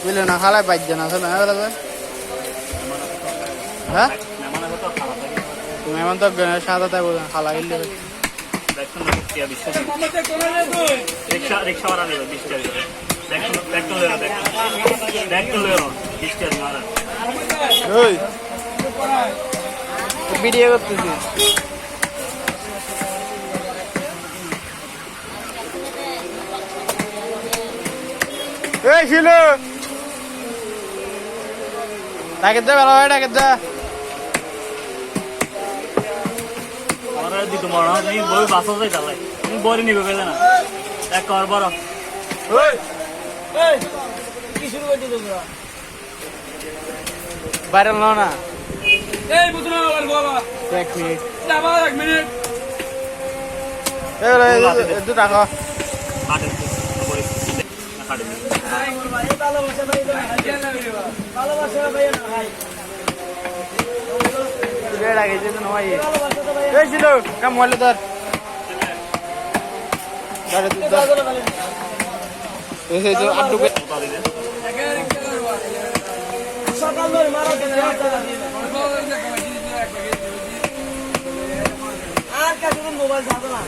বুঝলো না খালায় পাইছে না আসলে হ্যাঁ তুমি এমন তো সাদা তাই বলছেন খালা গেলে ভিডিও করতেছি এই ছিল ডাকে দে ভালো ডাকে দে দিত মনে হয় তুমি বই বাসা যাই তাহলে তুমি বই নিবে গেলে না এক কর বড় কি শুরু করে দিত ভাইরাল নাও না এই বুঝলো বাবা এক মিনিট যাবা এক মিনিট এই দু টাকা ছিল কাম হলে তোর আর কাছে মোবাইল থাকতো না